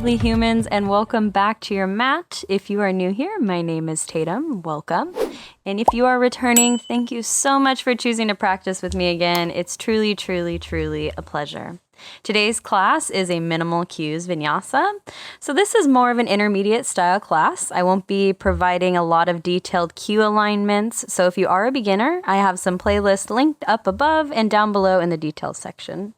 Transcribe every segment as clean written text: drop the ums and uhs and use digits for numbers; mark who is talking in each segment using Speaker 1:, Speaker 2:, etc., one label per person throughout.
Speaker 1: lovely humans, and welcome back to your mat. If you are new here, my name is Tatum. Welcome. And if you are returning, thank you so much for choosing to practice with me again. It's truly, truly, truly a pleasure. Today's class is a Minimal Cues Vinyasa. So this is more of an intermediate style class. I won't be providing a lot of detailed cue alignments. So if you are a beginner, I have some playlists linked up above and down below in the details section.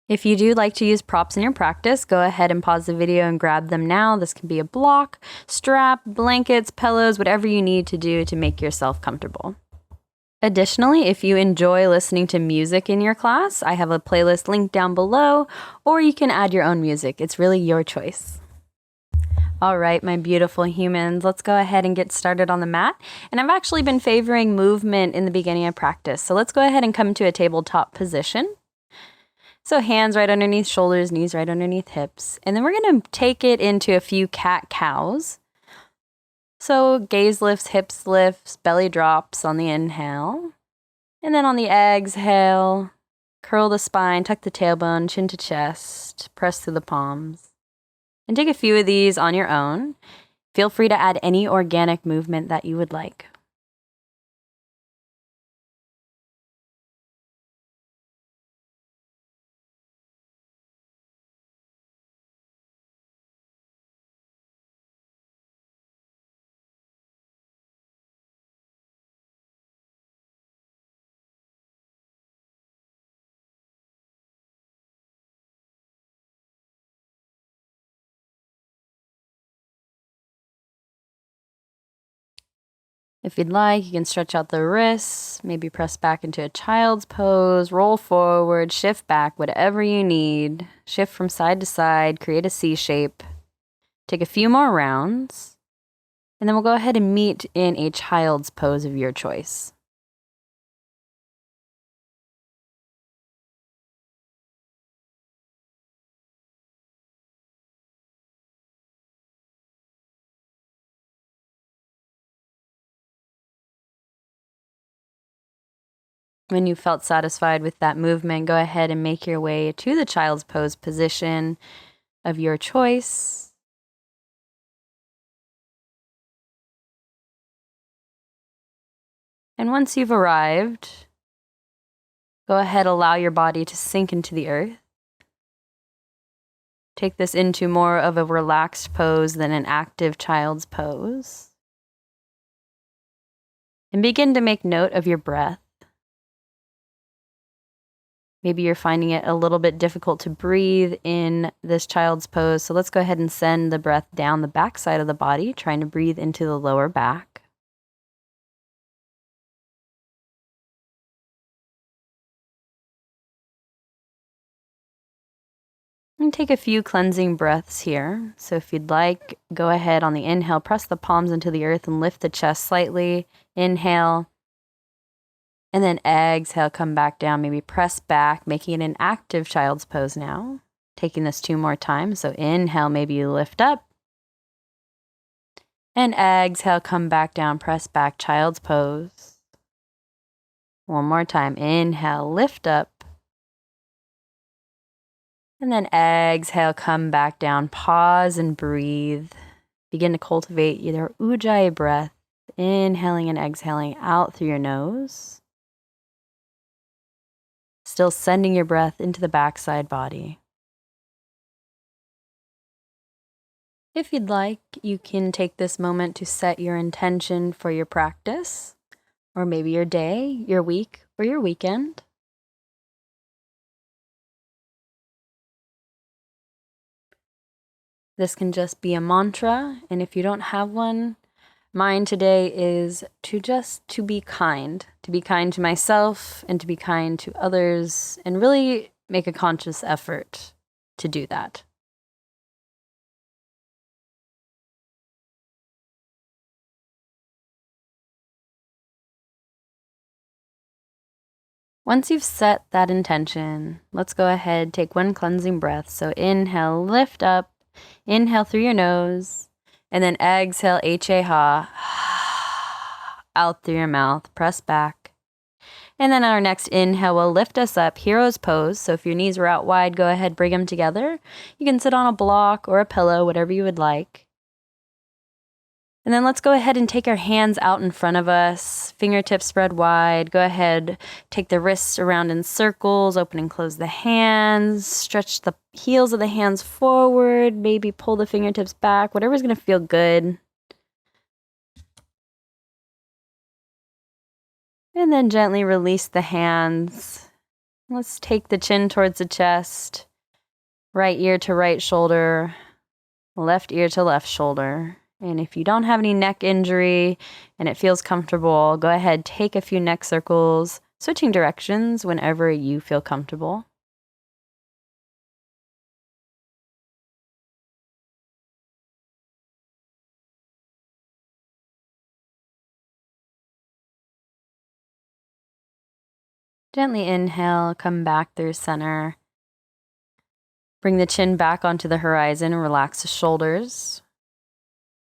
Speaker 1: If you do like to use props in your practice, go ahead and pause the video and grab them now. This can be a block, strap, blankets, pillows, whatever you need to do to make yourself comfortable. Additionally, if you enjoy listening to music in your class, I have a playlist linked down below, or you can add your own music. It's really your choice. All right, my beautiful humans, let's go ahead and get started on the mat. And I've actually been favoring movement in the beginning of practice. So let's go ahead and come to a tabletop position. So hands right underneath shoulders, knees right underneath hips. And then we're going to take it into a few cat-cows. So gaze lifts, hips lifts, belly drops on the inhale. And then on the exhale, curl the spine, tuck the tailbone, chin to chest, press through the palms. And take a few of these on your own. Feel free to add any organic movement that you would like. If you'd like, you can stretch out the wrists, maybe press back into a child's pose, roll forward, shift back, whatever you need. Shift from side to side, create a C shape. Take a few more rounds, and then we'll go ahead and meet in a child's pose of your choice. When you felt satisfied with that movement, go ahead and make your way to the child's pose position of your choice. And once you've arrived, go ahead, allow your body to sink into the earth. Take this into more of a relaxed pose than an active child's pose. And begin to make note of your breath. Maybe you're finding it a little bit difficult to breathe in this child's pose. So let's go ahead and send the breath down the back side of the body, trying to breathe into the lower back. And take a few cleansing breaths here. So if you'd like, go ahead on the inhale, press the palms into the earth and lift the chest slightly. Inhale. And then exhale, come back down, maybe press back, making it an active child's pose now. Taking this 2 more times. So inhale, maybe you lift up. And exhale, come back down, press back, child's pose. 1 more time. Inhale, lift up. And then exhale, come back down, pause and breathe. Begin to cultivate either ujjayi breath, inhaling and exhaling out through your nose. Still sending your breath into the backside body. If you'd like, you can take this moment to set your intention for your practice, or maybe your day, your week, or your weekend. This can just be a mantra, and if you don't have one, mine today is to be kind to myself and to be kind to others, and really make a conscious effort to do that. Once you've set that intention, let's go ahead, take 1 cleansing breath. So inhale, lift up, inhale through your nose, and then exhale, H-A-ha, out through your mouth, press back. And then our next inhale will lift us up, hero's pose. So if your knees were out wide, go ahead, bring them together. You can sit on a block or a pillow, whatever you would like. And then let's go ahead and take our hands out in front of us, fingertips spread wide. Go ahead, take the wrists around in circles, open and close the hands, stretch the heels of the hands forward, maybe pull the fingertips back, whatever's going to feel good. And then gently release the hands. Let's take the chin towards the chest, right ear to right shoulder, left ear to left shoulder. And if you don't have any neck injury and it feels comfortable, go ahead, take a few neck circles, switching directions whenever you feel comfortable. Gently inhale, come back through center. Bring the chin back onto the horizon and relax the shoulders.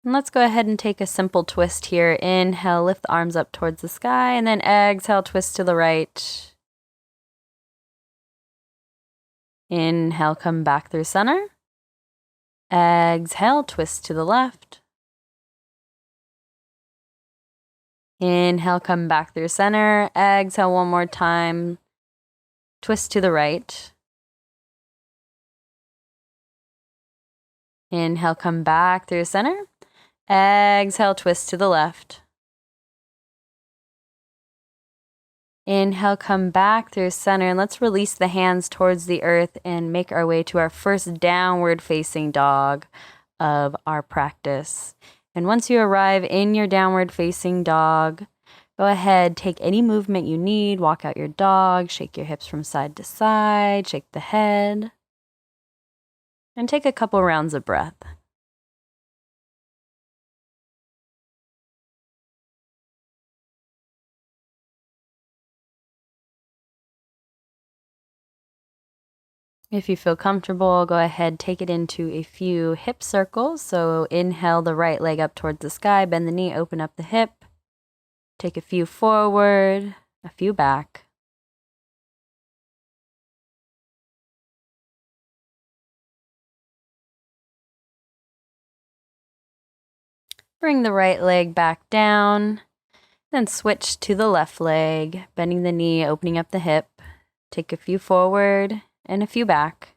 Speaker 1: And let's go ahead and take a simple twist here. Inhale, lift the arms up towards the sky, and then exhale, twist to the right. Inhale, come back through center. Exhale, twist to the left. Inhale, come back through center. Exhale one more time. Twist to the right. Inhale, come back through center. Exhale, twist to the left. Inhale, come back through center, and let's release the hands towards the earth and make our way to our first downward facing dog of our practice. And once you arrive in your downward facing dog, go ahead, take any movement you need, walk out your dog, shake your hips from side to side, shake the head, and take a couple rounds of breath. If you feel comfortable, go ahead, take it into a few hip circles. So inhale the right leg up towards the sky, bend the knee, open up the hip. Take a few forward, a few back. Bring the right leg back down, then switch to the left leg, bending the knee, opening up the hip. Take a few forward and a few back.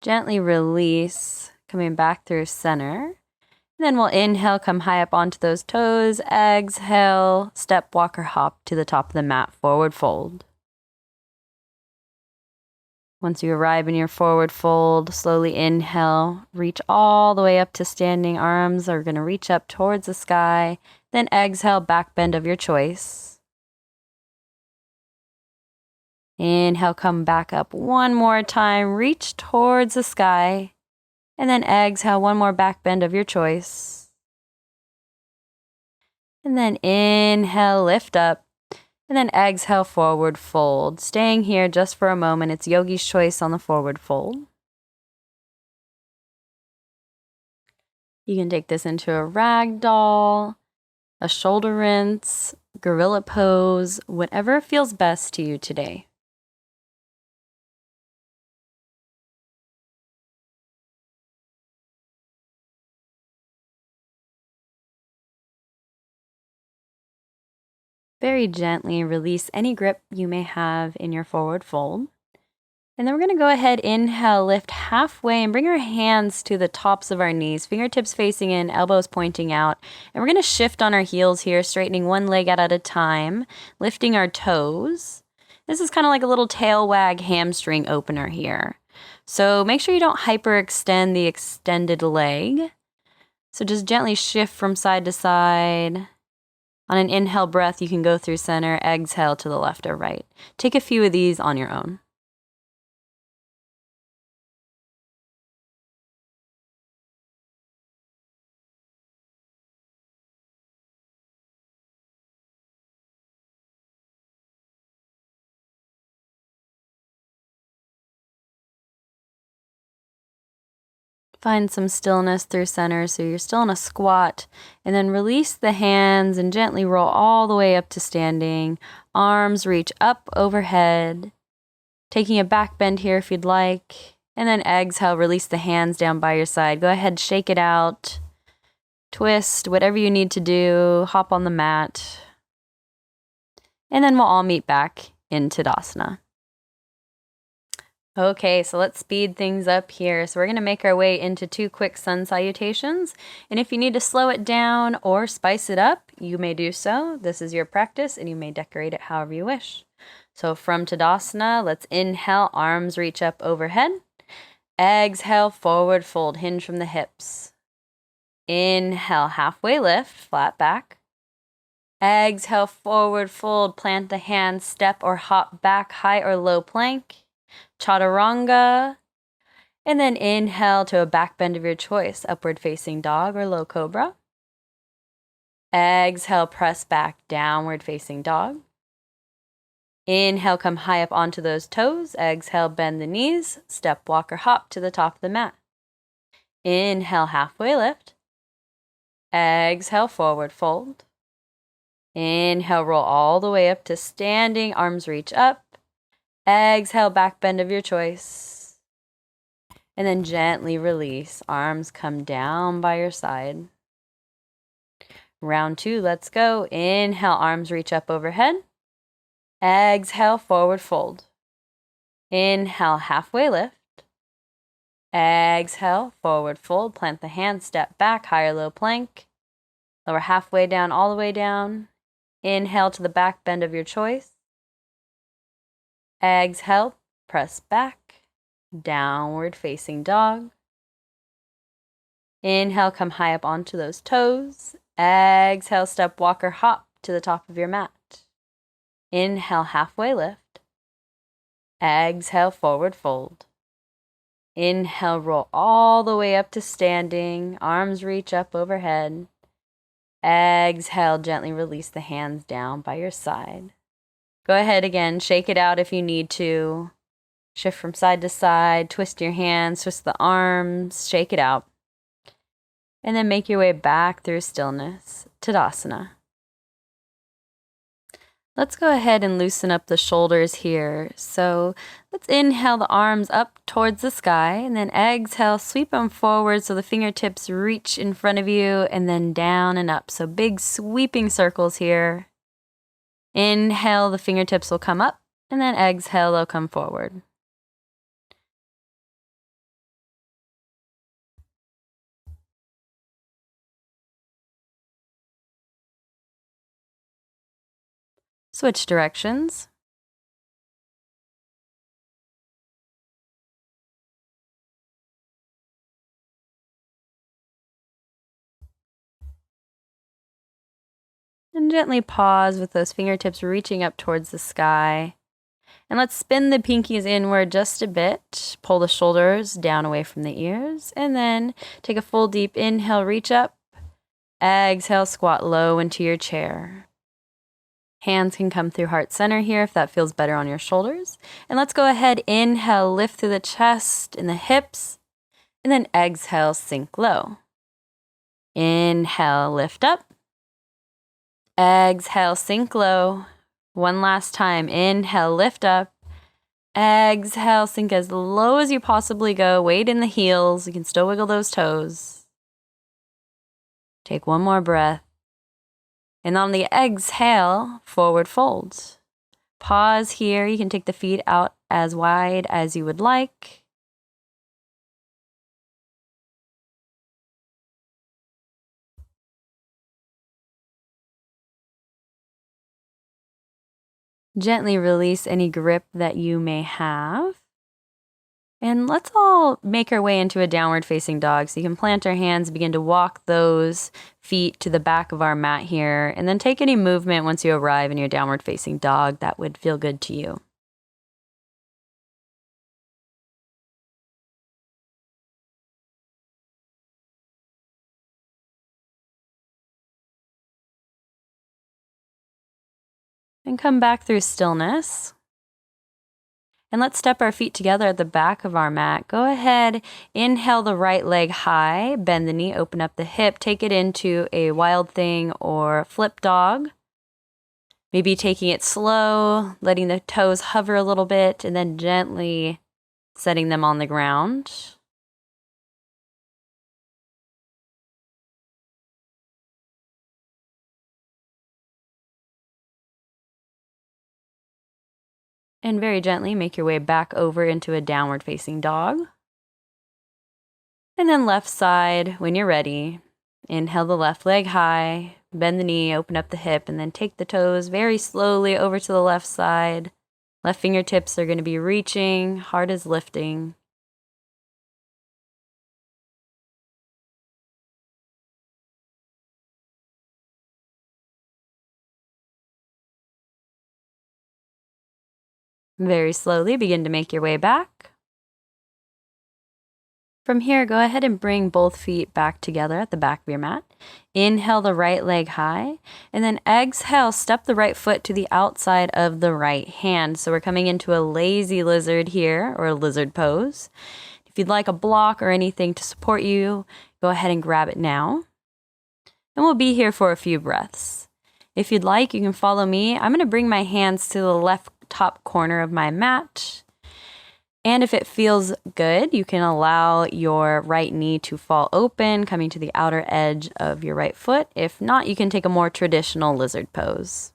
Speaker 1: Gently release, coming back through center. Then we'll inhale, come high up onto those toes. Exhale, step, walk, or hop to the top of the mat, forward fold. Once you arrive in your forward fold, slowly inhale, reach all the way up to standing. Arms are going to reach up towards the sky. Then exhale, back bend of your choice. Inhale, come back up one more time, reach towards the sky. And then exhale, one more back bend of your choice. And then inhale, lift up. And then exhale, forward fold. Staying here just for a moment. It's yogi's choice on the forward fold. You can take this into a ragdoll, a shoulder rinse, gorilla pose, whatever feels best to you today. Very gently release any grip you may have in your forward fold. And then we're going to go ahead, inhale, lift halfway and bring our hands to the tops of our knees, fingertips facing in, elbows pointing out. And we're going to shift on our heels here, straightening one leg out at a time, lifting our toes. This is kind of like a little tail wag hamstring opener here. So make sure you don't hyperextend the extended leg. So just gently shift from side to side. On an inhale breath, you can go through center, exhale to the left or right. Take a few of these on your own. Find some stillness through center, so you're still in a squat, and then release the hands and gently roll all the way up to standing. Arms reach up overhead, taking a back bend here if you'd like, and then exhale, release the hands down by your side. Go ahead, shake it out, twist, whatever you need to do, hop on the mat, and then we'll all meet back in Tadasana. Okay, so let's speed things up here. So we're going to make our way into 2 quick sun salutations. And if you need to slow it down or spice it up, you may do so. This is your practice and you may decorate it however you wish. So from Tadasana, let's inhale, arms reach up overhead. Exhale, forward fold, hinge from the hips. Inhale, halfway lift, flat back. Exhale, forward fold, plant the hands, step or hop back, high or low plank. Chaturanga, and then inhale to a back bend of your choice, upward facing dog or low cobra. Exhale, press back, downward facing dog. Inhale, come high up onto those toes. Exhale, bend the knees, step, walk, or hop to the top of the mat. Inhale, halfway lift. Exhale, forward fold. Inhale, roll all the way up to standing, arms reach up. Exhale, back bend of your choice. And then gently release. Arms come down by your side. Round 2, let's go. Inhale, arms reach up overhead. Exhale, forward fold. Inhale, halfway lift. Exhale, forward fold. Plant the hands, step back, high or low plank. Lower halfway down, all the way down. Inhale to the back bend of your choice. Exhale, press back, downward facing dog. Inhale, come high up onto those toes. Exhale, step, walk, or hop to the top of your mat. Inhale, halfway lift. Exhale, forward fold. Inhale, roll all the way up to standing. Arms reach up overhead. Exhale, gently release the hands down by your side. Go ahead again, shake it out if you need to. Shift from side to side, twist your hands, twist the arms, shake it out. And then make your way back through stillness, Tadasana. Let's go ahead and loosen up the shoulders here. So let's inhale the arms up towards the sky, and then exhale, sweep them forward so the fingertips reach in front of you, and then down and up. So big sweeping circles here. Inhale, the fingertips will come up, and then exhale, they'll come forward. Switch directions. And gently pause with those fingertips reaching up towards the sky. And let's spin the pinkies inward just a bit. Pull the shoulders down away from the ears. And then take a full deep inhale, reach up. Exhale, squat low into your chair. Hands can come through heart center here if that feels better on your shoulders. And let's go ahead, inhale, lift through the chest and the hips. And then exhale, sink low. Inhale, lift up. Exhale, sink low. One last time. Inhale, lift up. Exhale, sink as low as you possibly go. Weight in the heels. You can still wiggle those toes. Take one more breath. And on the exhale, forward fold. Pause here. You can take the feet out as wide as you would like. Gently release any grip that you may have. And let's all make our way into a downward facing dog. So you can plant our hands, begin to walk those feet to the back of our mat here, and then take any movement once you arrive in your downward facing dog that would feel good to you. And come back through stillness. And let's step our feet together at the back of our mat. Go ahead, inhale the right leg high, bend the knee, open up the hip, take it into a wild thing or flip dog. Maybe taking it slow, letting the toes hover a little bit, and then gently setting them on the ground. And very gently make your way back over into a downward facing dog. And then left side, when you're ready, inhale the left leg high, bend the knee, open up the hip, and then take the toes very slowly over to the left side. Left fingertips are going to be reaching, heart is lifting. Very slowly begin to make your way back. From here, go ahead and bring both feet back together at the back of your mat. Inhale the right leg high, and then exhale, step the right foot to the outside of the right hand. So we're coming into a lazy lizard here, or a lizard pose. If you'd like a block or anything to support you, go ahead and grab it now. And we'll be here for a few breaths. If you'd like, you can follow me. I'm going to bring my hands to the left top corner of my mat. And if it feels good, you can allow your right knee to fall open, coming to the outer edge of your right foot. If not, you can take a more traditional lizard pose.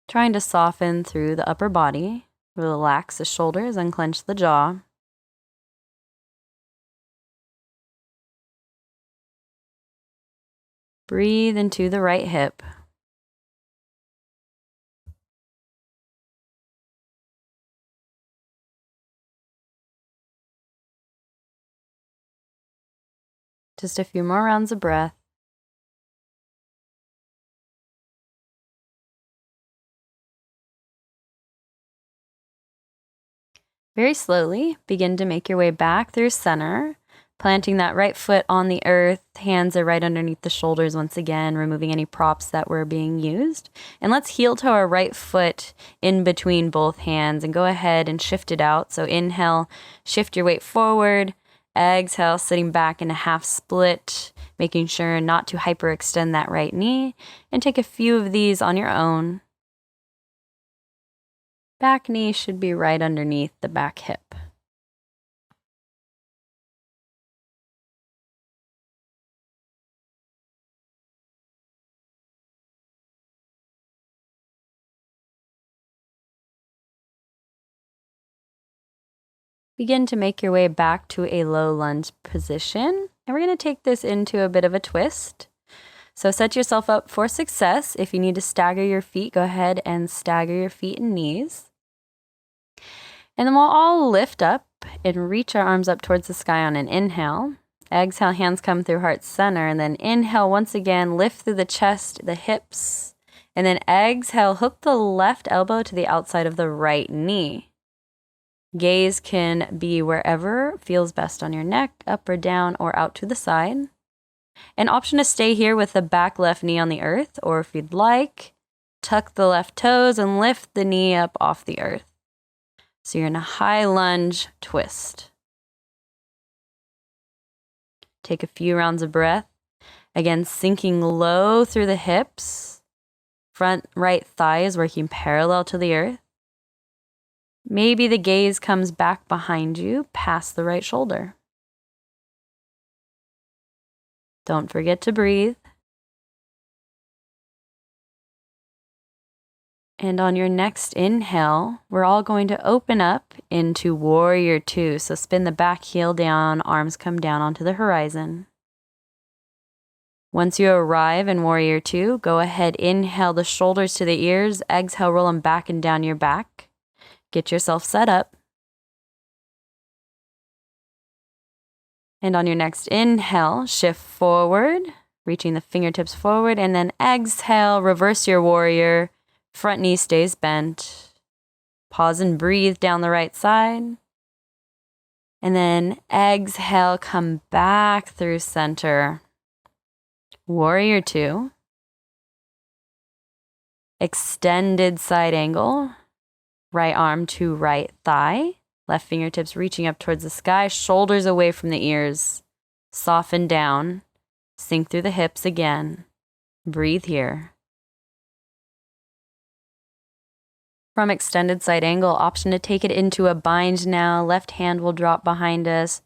Speaker 1: Trying to soften through the upper body. Relax the shoulders, unclench the jaw. Breathe into the right hip. Just a few more rounds of breath. Very slowly, begin to make your way back through center, planting that right foot on the earth. Hands are right underneath the shoulders once again, removing any props that were being used. And let's heel toe our right foot in between both hands and go ahead and shift it out. So inhale, shift your weight forward. Exhale, sitting back in a half split, making sure not to hyperextend that right knee. And take a few of these on your own. Back knee should be right underneath the back hip. Begin to make your way back to a low lunge position. And we're going to take this into a bit of a twist. So set yourself up for success. If you need to stagger your feet, go ahead and stagger your feet and knees. And then we'll all lift up and reach our arms up towards the sky on an inhale. Exhale, hands come through heart center. And then inhale, once again, lift through the chest, the hips. And then exhale, hook the left elbow to the outside of the right knee. Gaze can be wherever feels best on your neck, up or down or out to the side. An option to stay here with the back left knee on the earth, or if you'd like, tuck the left toes and lift the knee up off the earth. So you're in a high lunge twist. Take a few rounds of breath. Again, sinking low through the hips. Front right thigh is working parallel to the earth. Maybe the gaze comes back behind you, past the right shoulder. Don't forget to breathe. And on your next inhale, we're all going to open up into Warrior Two. So spin the back heel down, arms come down onto the horizon. Once you arrive in Warrior Two, go ahead, inhale the shoulders to the ears, exhale, roll them back and down your back. Get yourself set up. And on your next inhale, shift forward, reaching the fingertips forward, and then exhale, reverse your warrior. Front knee stays bent. Pause and breathe down the right side. And then exhale, come back through center. Warrior two. Extended side angle. Right arm to right thigh. Left fingertips reaching up towards the sky. Shoulders away from the ears. Soften down. Sink through the hips again. Breathe here. From extended side angle, option to take it into a bind now. Left hand will drop behind us,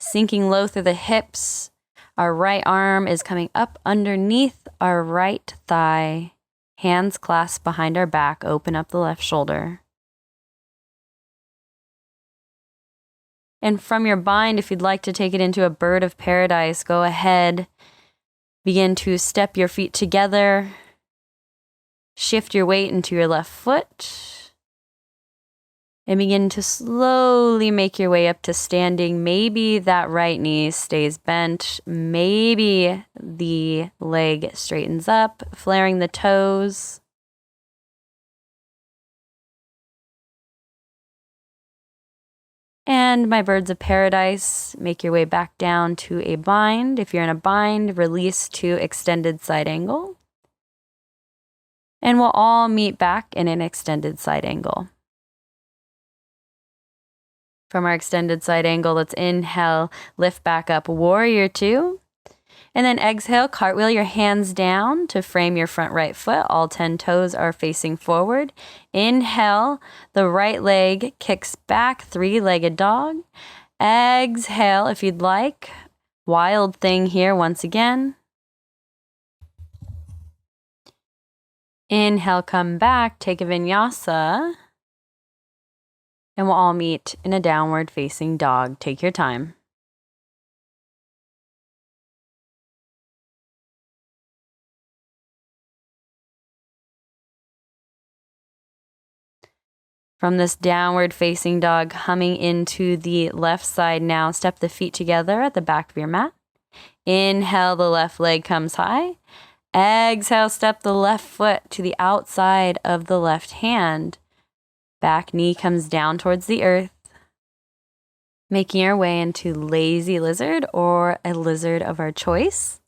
Speaker 1: sinking low through the hips. Our right arm is coming up underneath our right thigh. Hands clasped behind our back. Open up the left shoulder. And from your bind, if you'd like to take it into a bird of paradise, go ahead. Begin to step your feet together. Shift your weight into your left foot. And begin to slowly make your way up to standing. Maybe that right knee stays bent. Maybe the leg straightens up, flaring the toes. And my birds of paradise, make your way back down to a bind. If you're in a bind, release to extended side angle. And we'll all meet back in an extended side angle. From our extended side angle, let's inhale, lift back up, warrior two. And then exhale, cartwheel your hands down to frame your front right foot. All 10 toes are facing forward. Inhale, the right leg kicks back, three-legged dog. Exhale, if you'd like, wild thing here once again. Inhale, come back, take a vinyasa. And we'll all meet in a downward facing dog. Take your time. From this downward facing dog, coming into the left side now, step the feet together at the back of your mat. Inhale, the left leg comes high. Exhale, step the left foot to the outside of the left hand. Back knee comes down towards the earth. Making our way into lazy lizard or a lizard of our choice.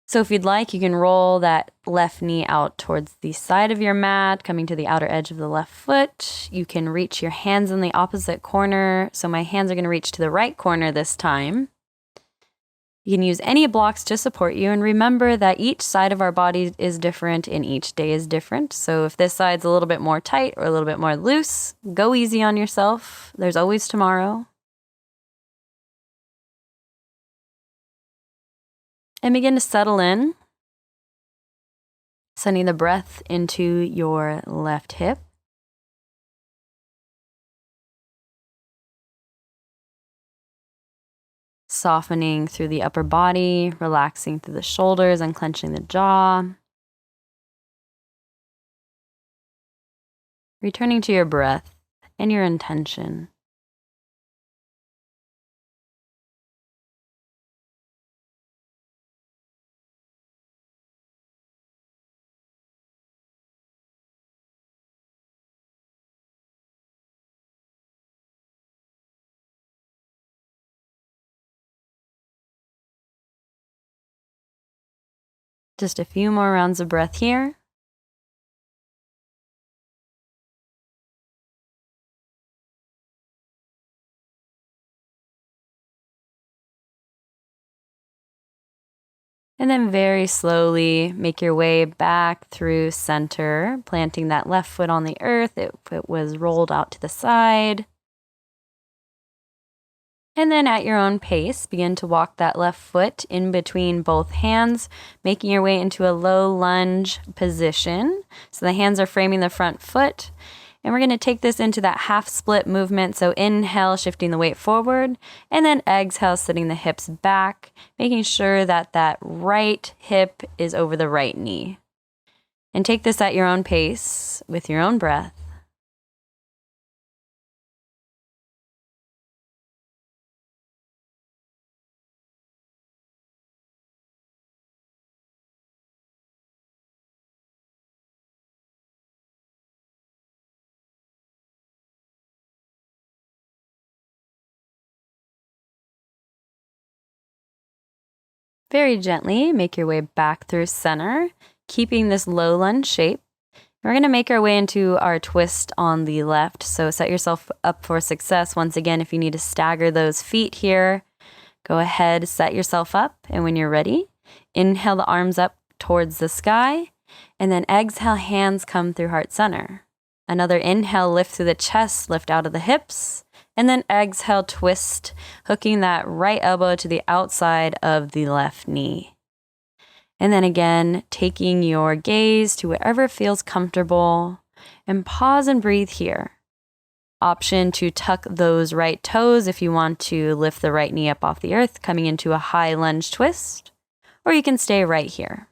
Speaker 1: So if you'd like, you can roll that left knee out towards the side of your mat, coming to the outer edge of the left foot. You can reach your hands in the opposite corner. So my hands are going to reach to the right corner this time. You can use any blocks to support you. And remember that each side of our body is different and each day is different. So if this side's a little bit more tight or a little bit more loose, go easy on yourself. There's always tomorrow. And begin to settle in, sending the breath into your left hip. Softening through the upper body, relaxing through the shoulders, unclenching the jaw. Returning to your breath and your intention. Just a few more rounds of breath here. And then very slowly make your way back through center, planting that left foot on the earth if it was rolled out to the side. And then at your own pace, begin to walk that left foot in between both hands, making your way into a low lunge position. So the hands are framing the front foot. And we're going to take this into that half split movement. So inhale, shifting the weight forward, and then exhale, sitting the hips back, making sure that that right hip is over the right knee. And take this at your own pace with your own breath. Very gently make your way back through center, keeping this low lunge shape. We're going to make our way into our twist on the left, so set yourself up for success. Once again, if you need to stagger those feet here, go ahead, set yourself up, and when you're ready, inhale the arms up towards the sky, and then exhale, hands come through heart center. Another inhale, lift through the chest, lift out of the hips, and then exhale, twist, hooking that right elbow to the outside of the left knee. And then again, taking your gaze to wherever feels comfortable, and pause and breathe here. Option to tuck those right toes if you want to lift the right knee up off the earth, coming into a high lunge twist, or you can stay right here.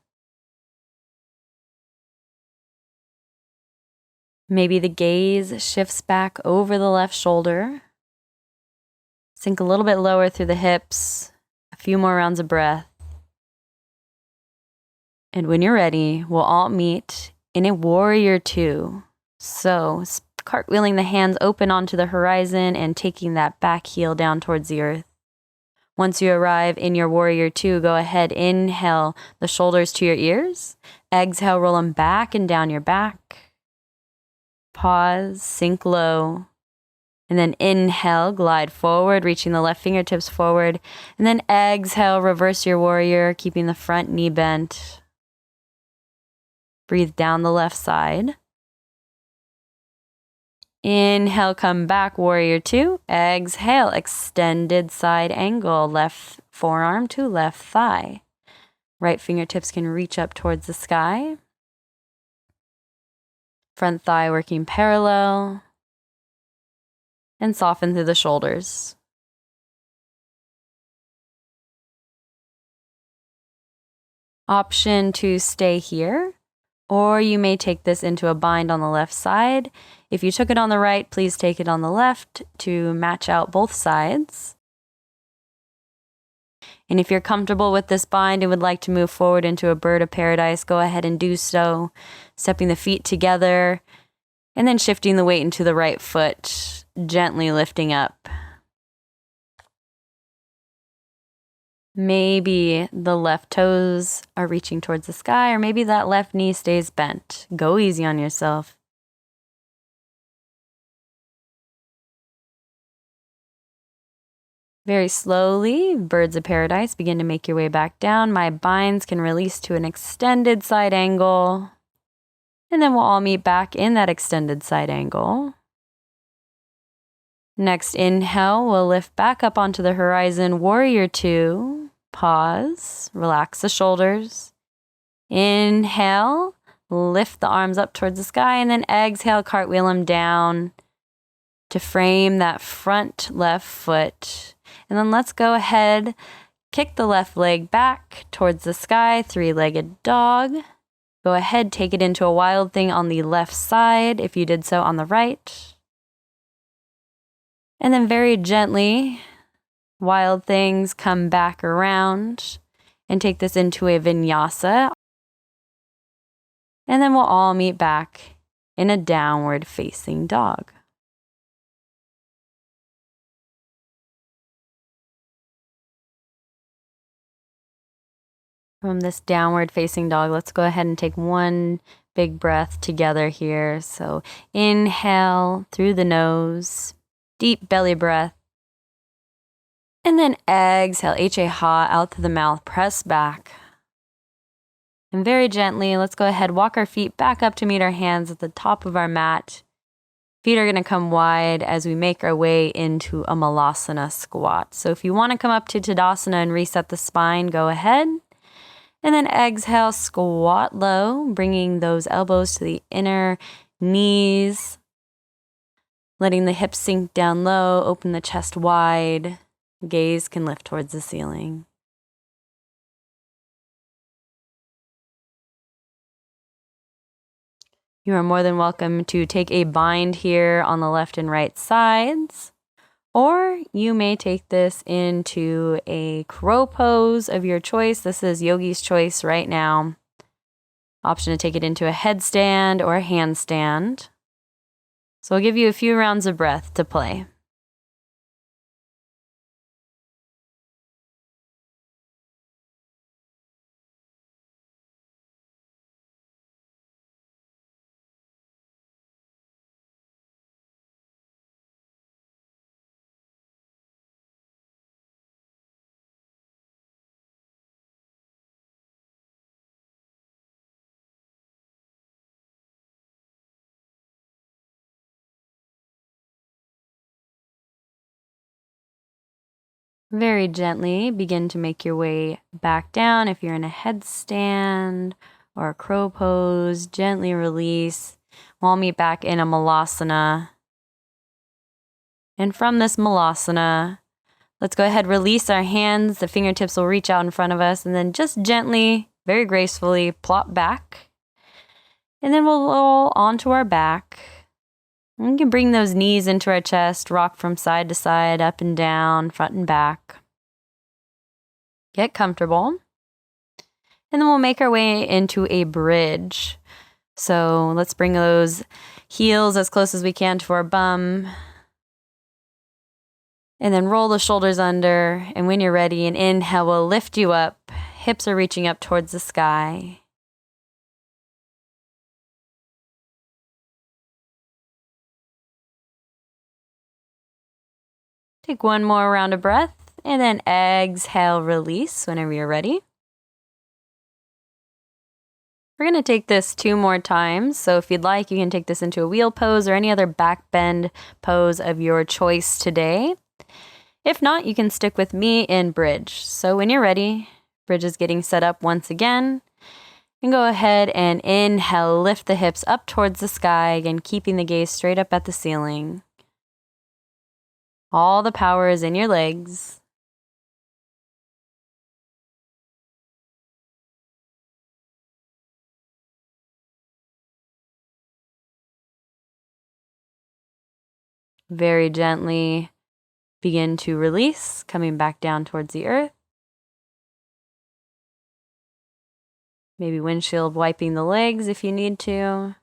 Speaker 1: Maybe the gaze shifts back over the left shoulder. Sink a little bit lower through the hips, a few more rounds of breath. And when you're ready, we'll all meet in a warrior two. So cartwheeling the hands open onto the horizon and taking that back heel down towards the earth. Once you arrive in your warrior two, go ahead, inhale the shoulders to your ears. Exhale, roll them back and down your back. Pause, sink low. And then inhale, glide forward, reaching the left fingertips forward. And then exhale, reverse your warrior, keeping the front knee bent. Breathe down the left side. Inhale, come back, warrior two. Exhale, extended side angle, left forearm to left thigh. Right fingertips can reach up towards the sky. Front thigh working parallel. And soften through the shoulders. Option to stay here, or you may take this into a bind on the left side. If you took it on the right, please take it on the left to match out both sides. And if you're comfortable with this bind and would like to move forward into a bird of paradise, go ahead and do so, stepping the feet together and then shifting the weight into the right foot, gently lifting up. Maybe the left toes are reaching towards the sky, or maybe that left knee stays bent. Go easy on yourself. Very slowly, birds of paradise, begin to make your way back down. My binds can release to an extended side angle. And then we'll all meet back in that extended side angle. Next inhale, we'll lift back up onto the horizon, warrior two. Pause, relax the shoulders. Inhale, lift the arms up towards the sky, and then exhale, cartwheel them down to frame that front left foot. And then let's go ahead, kick the left leg back towards the sky, three-legged dog. Go ahead, take it into a wild thing on the left side if you did so on the right. And then very gently, wild things come back around and take this into a vinyasa. And then we'll all meet back in a downward facing dog. From this downward facing dog, let's go ahead and take one big breath together here. So inhale through the nose, deep belly breath. And then exhale, H-A-ha, out through the mouth, press back. And very gently, let's go ahead, walk our feet back up to meet our hands at the top of our mat. Feet are going to come wide as we make our way into a malasana squat. So if you want to come up to Tadasana and reset the spine, go ahead. And then exhale, squat low, bringing those elbows to the inner knees. Letting the hips sink down low, open the chest wide. Gaze can lift towards the ceiling. You are more than welcome to take a bind here on the left and right sides, or you may take this into a crow pose of your choice. This is yogi's choice right now. Option to take it into a headstand or a handstand. So I'll give you a few rounds of breath to play. Very gently begin to make your way back down. If you're in a headstand or a crow pose, gently release. We'll meet back in a malasana. And from this malasana, let's go ahead, release our hands. The fingertips will reach out in front of us, and then just gently, very gracefully plop back. And then we'll roll onto our back. And we can bring those knees into our chest, rock from side to side, up and down, front and back. Get comfortable. And then we'll make our way into a bridge. So let's bring those heels as close as we can to our bum. And then roll the shoulders under. And when you're ready, an inhale will lift you up. Hips are reaching up towards the sky. Take one more round of breath. And then exhale, release whenever you're ready. We're going to take this 2 more times. So if you'd like, you can take this into a wheel pose or any other back bend pose of your choice today. If not, you can stick with me in bridge. So when you're ready, bridge is getting set up once again. And go ahead and inhale, lift the hips up towards the sky, again, keeping the gaze straight up at the ceiling. All the power is in your legs. Very gently begin to release, coming back down towards the earth. Maybe windshield wiping the legs if you need to.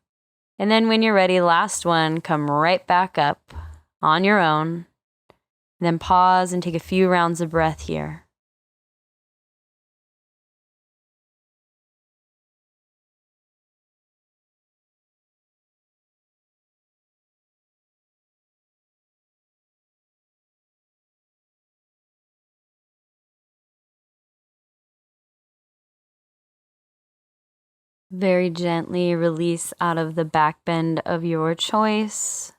Speaker 1: And then when you're ready, last one, come right back up on your own. And then pause and take a few rounds of breath here. Very gently release out of the back bend of your choice.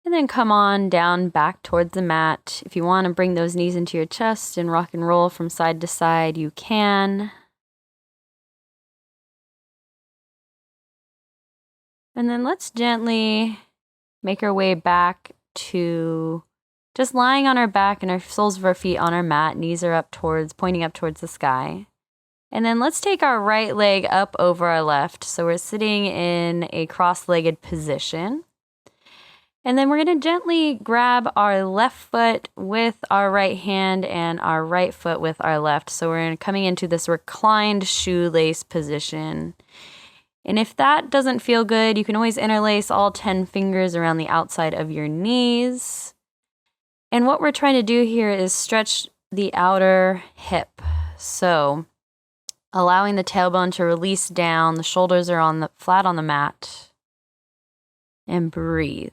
Speaker 1: And then come on down back towards the mat. If you want to bring those knees into your chest and rock and roll from side to side, you can. And then let's gently make our way back to just lying on our back and our soles of our feet on our mat. Knees are pointing up towards the sky. And then let's take our right leg up over our left. So we're sitting in a cross-legged position. And then we're going to gently grab our left foot with our right hand and our right foot with our left. So we're coming into this reclined shoelace position. And if that doesn't feel good, you can always interlace all 10 fingers around the outside of your knees. And what we're trying to do here is stretch the outer hip. So allowing the tailbone to release down, the shoulders are flat on the mat. And breathe.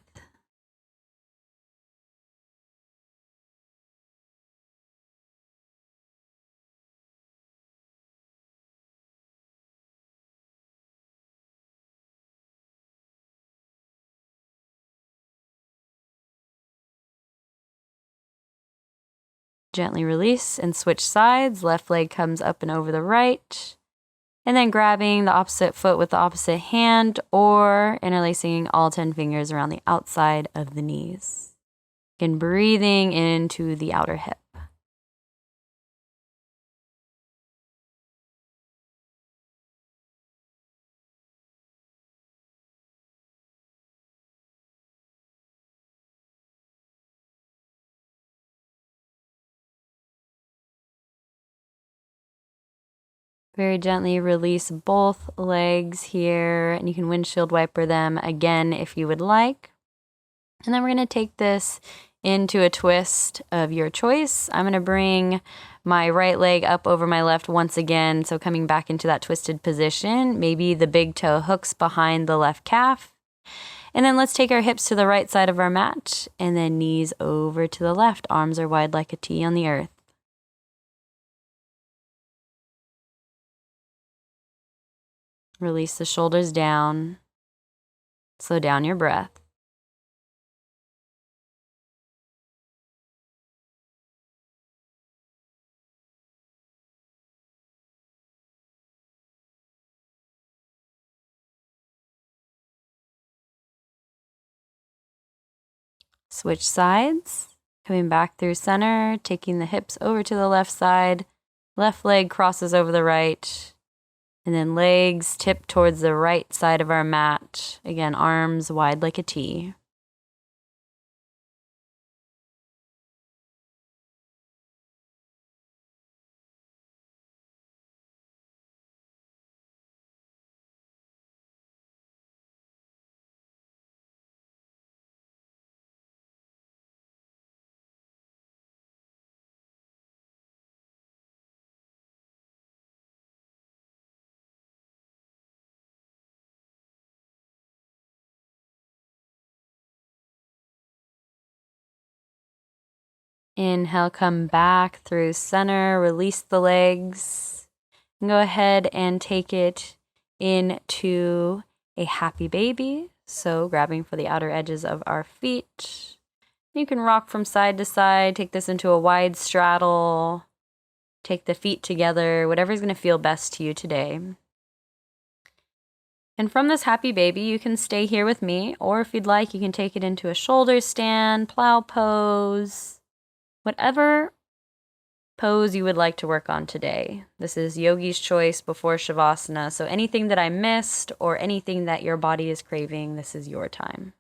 Speaker 1: Gently release and switch sides. Left leg comes up and over the right. And then grabbing the opposite foot with the opposite hand or interlacing all 10 fingers around the outside of the knees. Again, breathing into the outer hip. Very gently release both legs here, and you can windshield wiper them again if you would like. And then we're going to take this into a twist of your choice. I'm going to bring my right leg up over my left once again, so coming back into that twisted position. Maybe the big toe hooks behind the left calf. And then let's take our hips to the right side of our mat, and then knees over to the left. Arms are wide like a T on the earth. Release the shoulders down. Slow down your breath. Switch sides. Coming back through center, taking the hips over to the left side. Left leg crosses over the right. And then legs tip towards the right side of our mat. Again, arms wide like a T. Inhale, come back through center, release the legs. And go ahead and take it into a happy baby. So grabbing for the outer edges of our feet. You can rock from side to side, take this into a wide straddle. Take the feet together, whatever's going to feel best to you today. And from this happy baby, you can stay here with me, or if you'd like, you can take it into a shoulder stand, plow pose. Whatever pose you would like to work on today. This is yogi's choice before Savasana. So anything that I missed or anything that your body is craving, this is your time.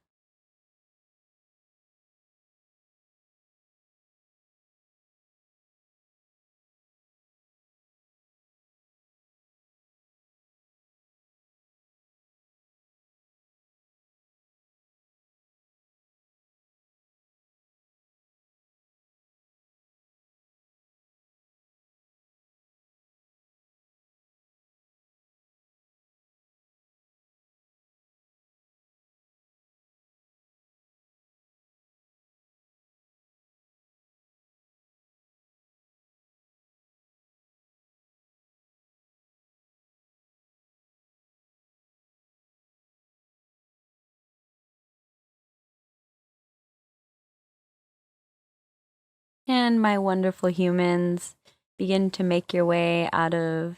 Speaker 1: And my wonderful humans, begin to make your way out of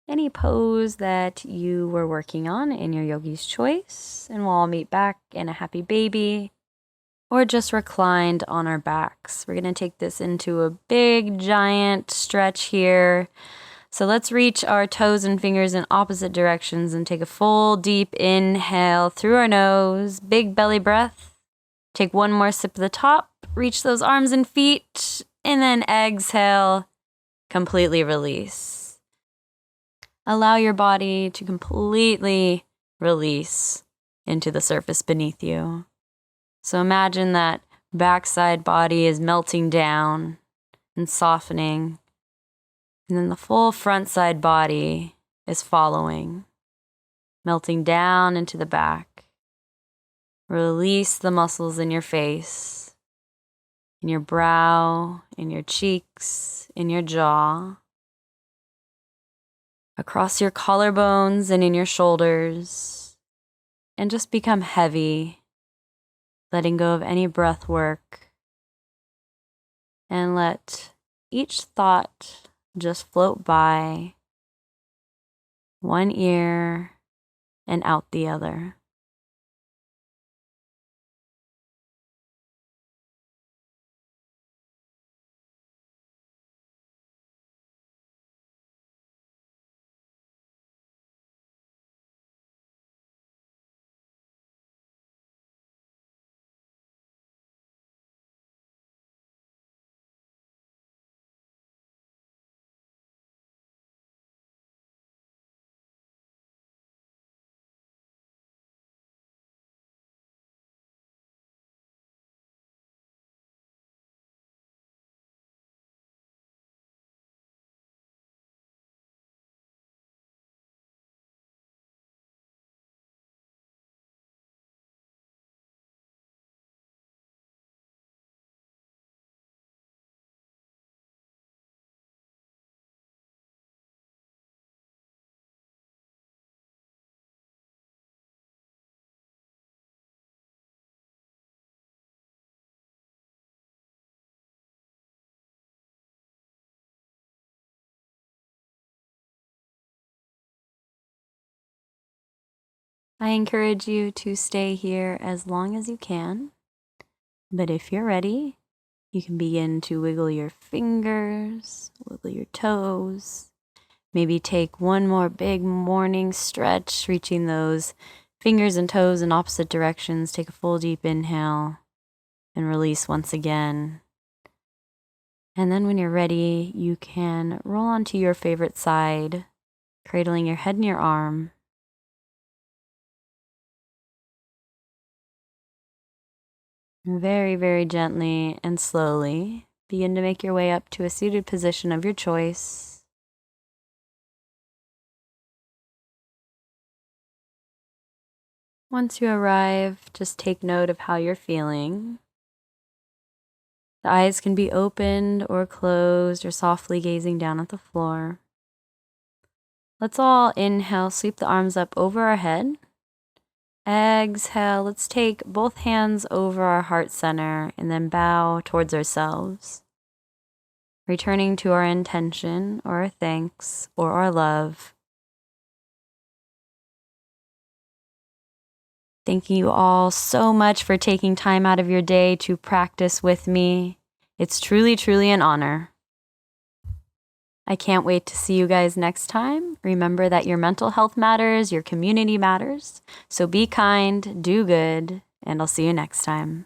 Speaker 1: any pose that you were working on in your yogi's choice. And we'll all meet back in a happy baby or just reclined on our backs. We're going to take this into a big giant stretch here. So let's reach our toes and fingers in opposite directions and take a full deep inhale through our nose. Big belly breath. Take one more sip of the top. Reach those arms and feet. And then exhale. Completely release. Allow your body to completely release into the surface beneath you. So imagine that backside body is melting down and softening. And then the full front side body is following, melting down into the back. Release the muscles in your face, in your brow, in your cheeks, in your jaw, across your collarbones and in your shoulders, and just become heavy, letting go of any breath work, and let each thought just float by one ear and out the other. I encourage you to stay here as long as you can. But if you're ready, you can begin to wiggle your fingers, wiggle your toes. Maybe take one more big morning stretch, reaching those fingers and toes in opposite directions. Take a full deep inhale and release once again. And then when you're ready, you can roll onto your favorite side, cradling your head in your arm. Very, very gently and slowly begin to make your way up to a seated position of your choice. Once you arrive, just take note of how you're feeling. The eyes can be opened or closed or softly gazing down at the floor. Let's all inhale, sweep the arms up over our head. Exhale, let's take both hands over our heart center and then bow towards ourselves. Returning to our intention or our thanks or our love. Thanking you all so much for taking time out of your day to practice with me. It's truly, truly an honor. I can't wait to see you guys next time. Remember that your mental health matters, your community matters. So be kind, do good, and I'll see you next time.